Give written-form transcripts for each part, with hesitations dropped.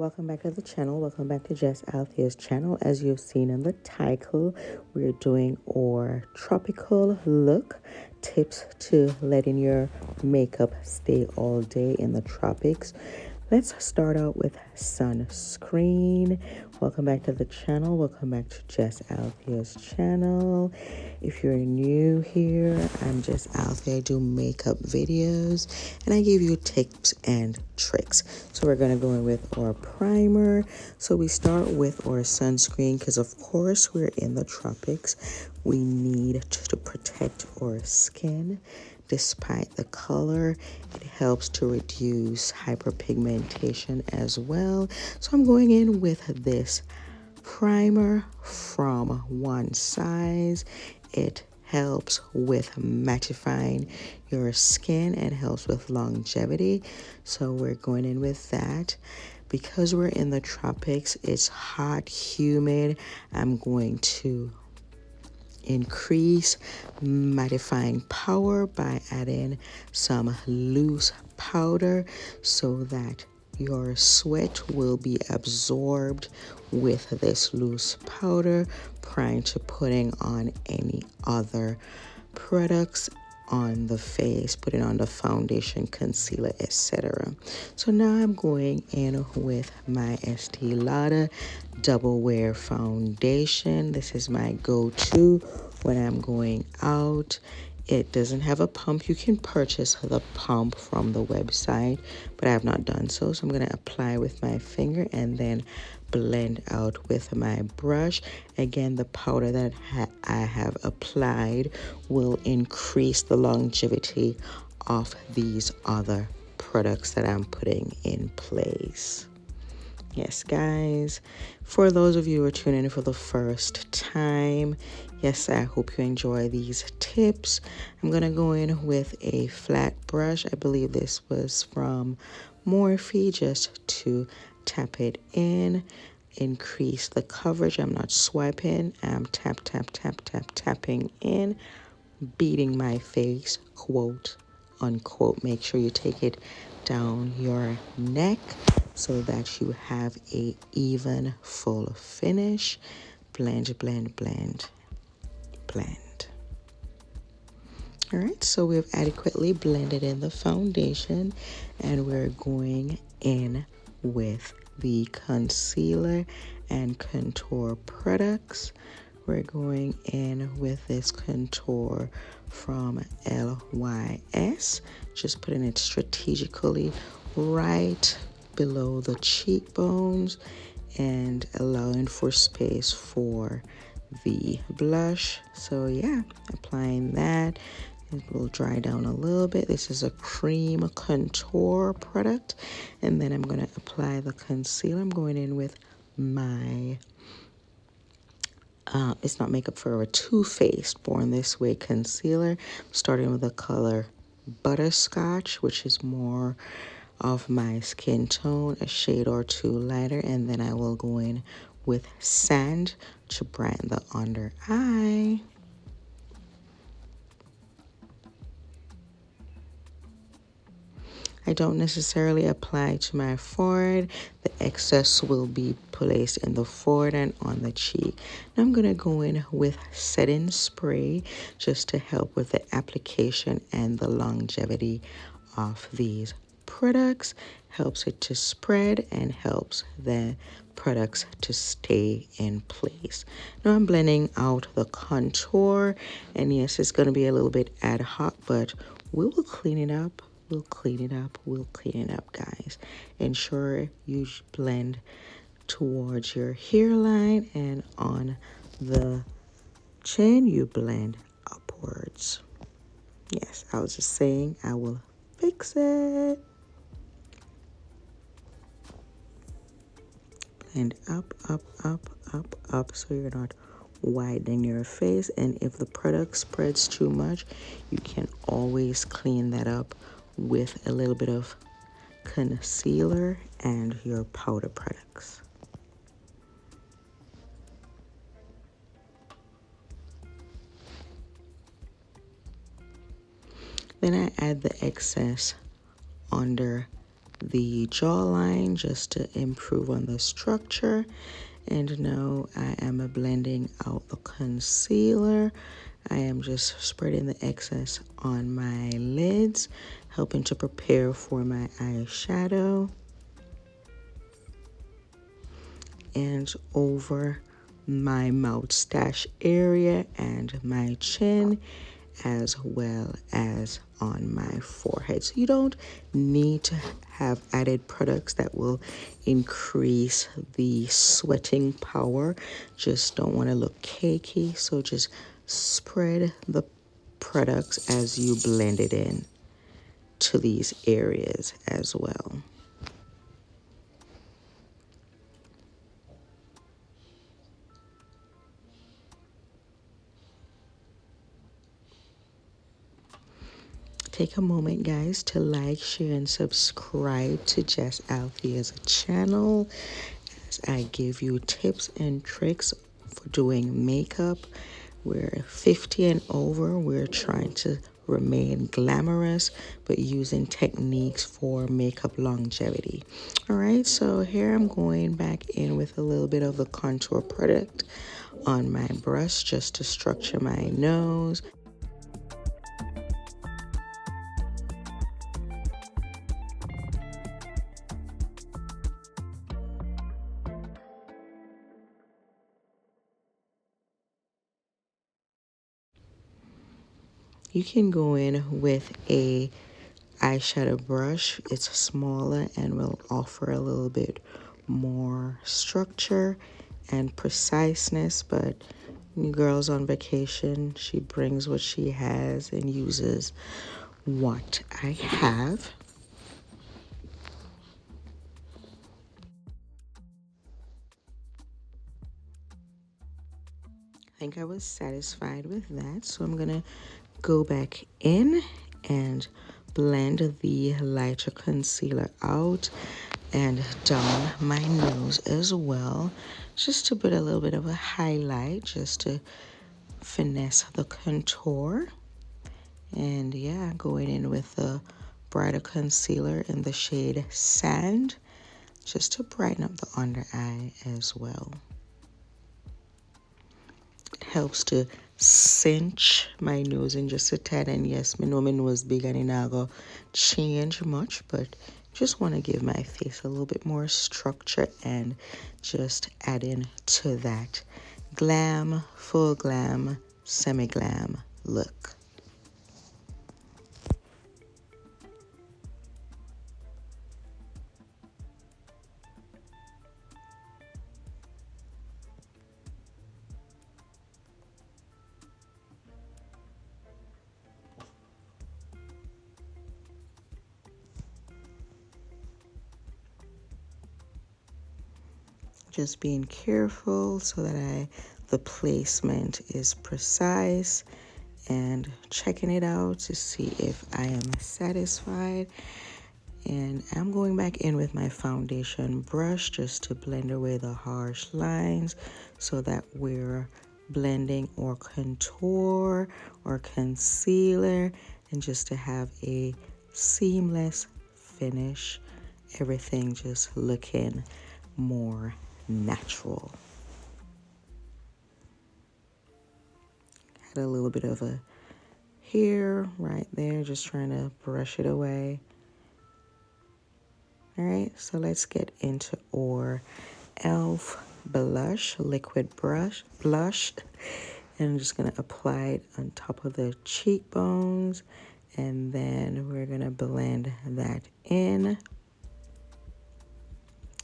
Welcome back to the channel. Welcome back to Jess Althea's channel. As you've seen in the title, we're doing our tropical look, tips to letting your makeup stay all day in the tropics. Let's start out with sunscreen. Welcome back to the channel. Welcome back to Jess Althea's channel. If you're new here, I'm Jess Althea. I do makeup videos and I give you tips and tricks. So we're going to go in with our primer. So we start with our sunscreen because of course we're in the tropics. We need to protect our skin. Despite the color, it helps to reduce hyperpigmentation as well. So I'm going in with this primer from One Size. It helps with mattifying your skin and helps with longevity. So we're going in with that. Because we're in the tropics, it's hot, humid. I'm going to increase mattifying power by adding some loose powder so that your sweat will be absorbed with this loose powder prior to putting on any other products on the face, putting on the foundation, concealer, etc. So now I'm going in with my Estee Lauder Double Wear Foundation. This is my go-to when I'm going out. It doesn't have a pump. You can purchase the pump from the website, but I have not done so. So I'm going to apply with my finger and then blend out with my brush. Again, the powder that I have applied will increase the longevity of these other products that I'm putting in place. Yes, guys, for those of you who are tuning in for the first time, yes, I hope you enjoy these tips. I'm going to go in with a flat brush. I believe this was from Morphe, just to tap it in, increase the coverage. I'm not swiping. I'm tapping in, beating my face, quote, unquote. Make sure you take it down your neck so that you have a even full finish. Blend. All right, so we've adequately blended in the foundation and we're going in with the concealer and contour products. We're going in with this contour from LYS, just putting it strategically right below the cheekbones and allowing for space for the blush. So yeah, applying that. It will dry down a little bit. This is a cream contour product. And then I'm going to apply the concealer. I'm going in with my It's Not Makeup Forever Too Faced Born This Way concealer. Starting with the color Butterscotch, which is more of my skin tone, a shade or two lighter, and then I will go in with Sand to brighten the under eye. I don't necessarily apply to my forehead. The excess will be placed in the forehead and on the cheek. Now I'm going to go in with setting spray just to help with the application and the longevity of these products. Helps it to spread and helps the products to stay in place. Now I'm blending out the contour, and yes, it's going to be a little bit ad hoc, but we will clean it up. We'll clean it up, guys. Ensure you blend towards your hairline, and on the chin, you blend upwards. Yes, I was just saying I will fix it. Blend up, so you're not widening your face. And if the product spreads too much, you can always clean that up with a little bit of concealer and your powder products. Then I add the excess under the jawline just to improve on the structure. And now I am blending out the concealer. I am just spreading the excess on my lids, helping to prepare for my eyeshadow. And over my moustache area and my chin, as well as on my forehead. So you don't need to have added products that will increase the sweating power. Just don't want to look cakey, so just spread the products as you blend it in to these areas as well. Take a moment, guys, to like, share, and subscribe to Jess Althea's channel as I give you tips and tricks for doing makeup. We're 50 and over. We're trying to remain glamorous, but using techniques for makeup longevity. All right, so here I'm going back in with a little bit of the contour product on my brush just to structure my nose. You can go in with a eyeshadow brush. It's smaller and will offer a little bit more structure and preciseness, but girls on vacation, she brings what she has and uses what I have. I think I was satisfied with that, so I'm gonna go back in and blend the lighter concealer out and down my nose as well, just to put a little bit of a highlight, just to finesse the contour. And yeah, going in with the brighter concealer in the shade Sand, just to brighten up the under eye as well. It helps to cinch my nose in just a tad. And yes, I know my nose big and it not go change much, but just want to give my face a little bit more structure and just add in to that glam, full glam, semi-glam look. Just being careful so that the placement is precise and checking it out to see if I am satisfied. And I'm going back in with my foundation brush just to blend away the harsh lines so that we're blending or contour or concealer, and just to have a seamless finish, everything just looking more natural. Had a little bit of a hair right there, just trying to brush it away. All right, so let's get into our e.l.f. blush, liquid blush. And I'm just gonna apply it on top of the cheekbones, and then we're gonna blend that in.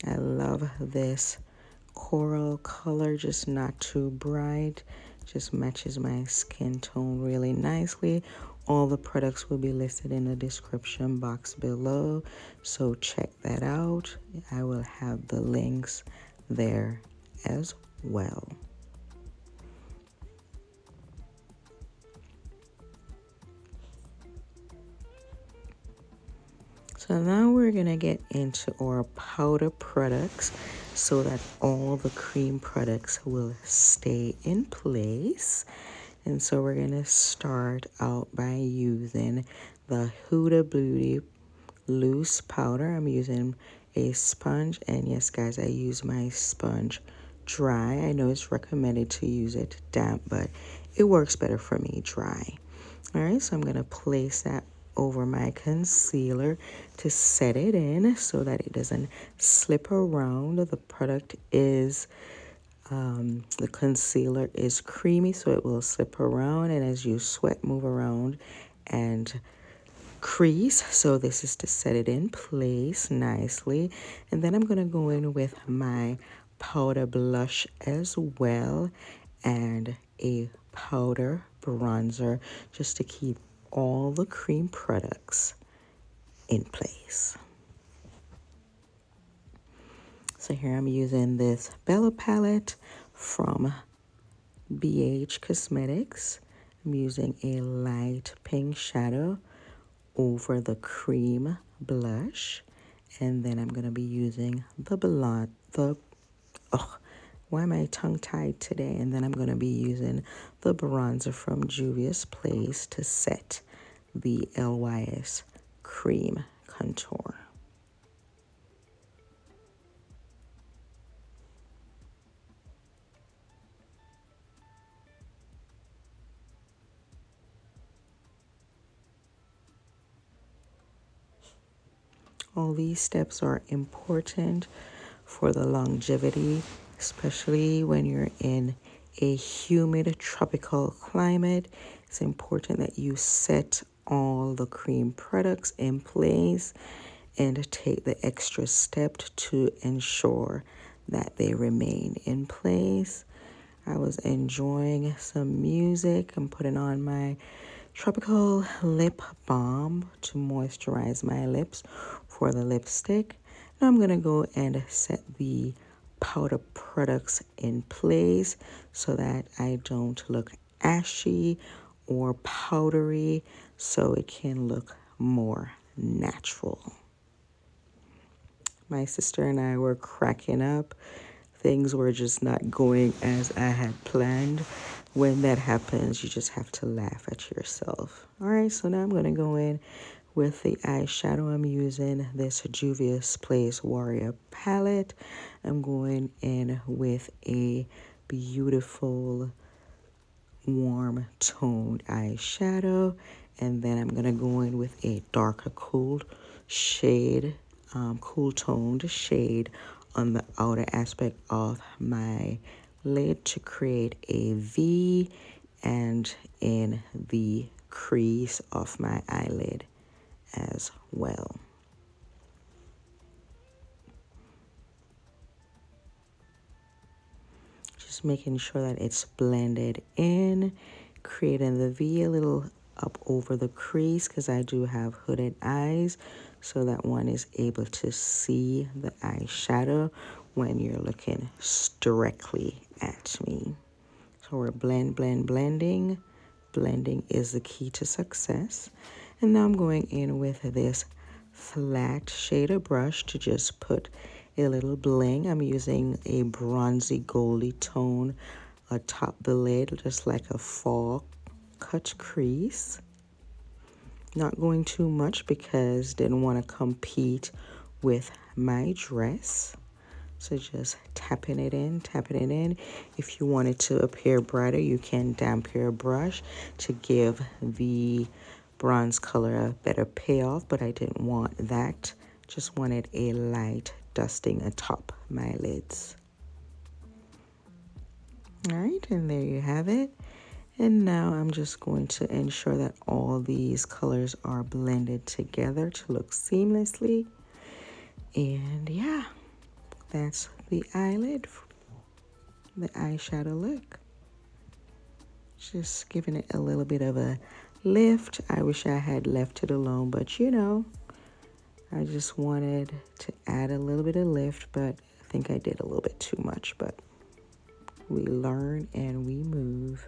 I love this coral color, just not too bright, just matches my skin tone really nicely. All the products will be listed in the description box below, so check that out. I will have the links there as well. So now we're gonna get into our powder products so that all the cream products will stay in place. And so we're gonna start out by using the Huda Beauty loose powder. I'm using a sponge, and yes guys, I use my sponge dry. I know it's recommended to use it damp, but it works better for me dry. All right, so I'm going to place that over my concealer to set it in so that it doesn't slip around. The product is the concealer is creamy, so it will slip around, and as you sweat, move around and crease. So this is to set it in place nicely. And then I'm going to go in with my powder blush as well, and a powder bronzer, just to keep all the cream products in place. So here I'm using this Bella palette from BH Cosmetics. I'm using a light pink shadow over the cream blush, and then I'm going to be using why am I tongue tied today? And then I'm going to be using the bronzer from Juvia's Place to set the LYS cream contour. All these steps are important for the longevity, especially when you're in a humid tropical climate. It's important that you set all the cream products in place and take the extra step to ensure that they remain in place. I was enjoying some music. I'm putting on my tropical lip balm to moisturize my lips for the lipstick. Now I'm going to go and set the powder products in place so that I don't look ashy or powdery, so it can look more natural. My sister and I were cracking up. Things were just not going as I had planned. When that happens, you just have to laugh at yourself. All right, so now I'm going to go in with the eyeshadow. I'm using this Juvia's Place Warrior palette. I'm going in with a beautiful warm toned eyeshadow, and then I'm going to go in with a darker cool toned shade on the outer aspect of my lid to create a V, and in the crease of my eyelid as well. Just making sure that it's blended in, creating the V a little up over the crease because I do have hooded eyes, so that one is able to see the eyeshadow when you're looking directly at me. So we're blending. Blending is the key to success. And now I'm going in with this flat shader brush to just put a little bling. I'm using a bronzy goldy tone atop the lid, just like a fall cut crease. Not going too much because didn't want to compete with my dress. So just tapping it in. If you want it to appear brighter, you can damp your brush to give the bronze color a better payoff, but I didn't want that. Just wanted a light dusting atop my lids. All right, and there you have it. And now I'm just going to ensure that all these colors are blended together to look seamlessly. And yeah, that's the eyelid, the eyeshadow look. Just giving it a little bit of a lift. I wish I had left it alone, but you know, I just wanted to add a little bit of lift, but I think I did a little bit too much, but we learn and we move.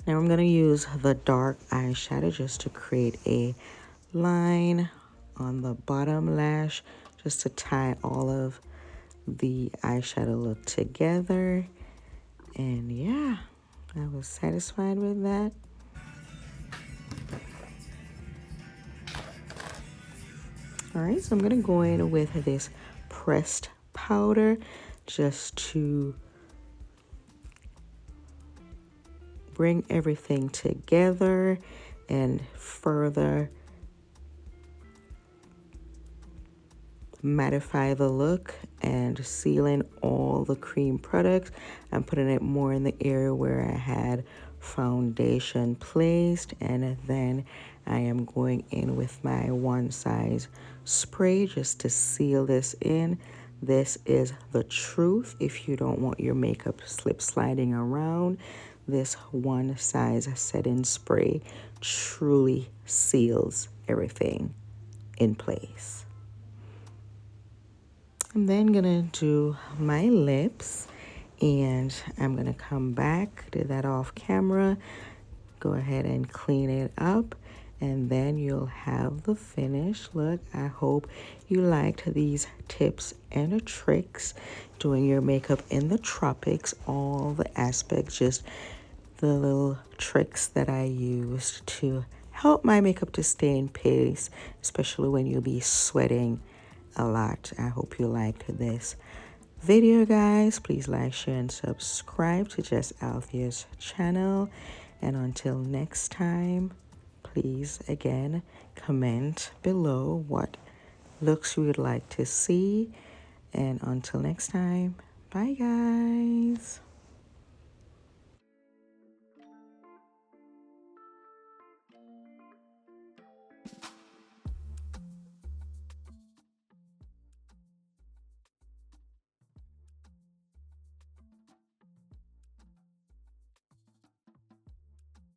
Now I'm going to use the dark eyeshadow just to create a line on the bottom lash, just to tie all of the eyeshadow look together. And yeah, I was satisfied with that. All right, so I'm going to go in with this pressed powder just to bring everything together and further mattify the look and seal in all the cream products. I'm putting it more in the area where I had foundation placed, and then I am going in with my one size spray just to seal this in. This is the truth. If you don't want your makeup slip sliding around, this one size setting spray truly seals everything in place. I'm then gonna do my lips, and I'm gonna come back, do that off camera, go ahead and clean it up, and then you'll have the finished look. I hope you liked these tips and tricks doing your makeup in the tropics, all the aspects, just the little tricks that I used to help my makeup to stay in place, especially when you'll be sweating a lot. I hope you liked this video, guys. Please like, share, and subscribe to Jess Althea's channel. And until next time, please again comment below what looks you would like to see. And until next time, bye, guys.